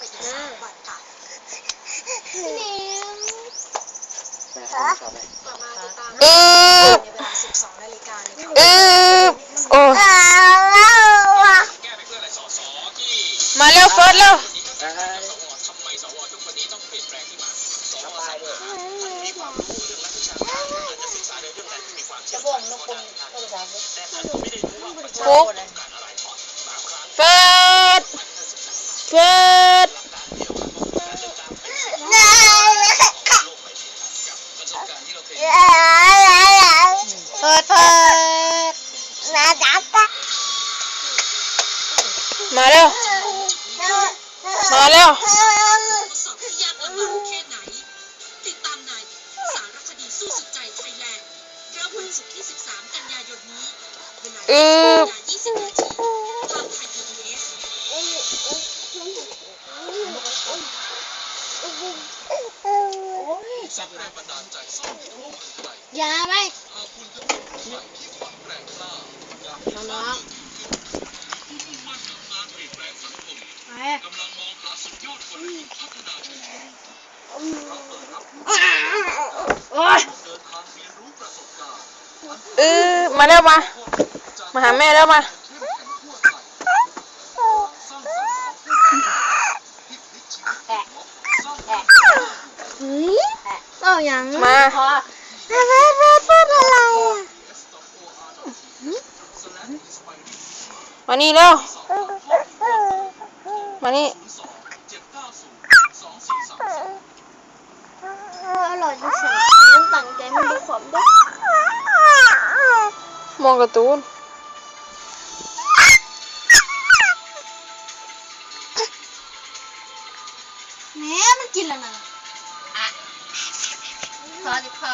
ไปอีก3 วันค่ะพี่นิมกลับมาติดตามในเวลา 12 นาฬิกาเลยค่ะโอ้มาเร็วเฟิร์สเร็วฟุกเฟิร์สเฟิร์สมาเร็วมาเร็วทดสอบที่ยากลำบากแค่ไหนติดตามในสารคดีสู้สุดใจไทยแลนด์เริ่มวันศุกร์ที่ 13 กันยายนนี้เวลา 20 นาทีทางไทย PBS ยาไหมน้องโอ้ยมาเร็วมาหาแม่เร็วมาเอาอย่างมาพูดอะไรมานี่เร็วมานี่อร่อยจังสิยังตั้งใจมันดูขมด้วยมองการ์ตูนแม่มันกินแล้วนะพอดิพอ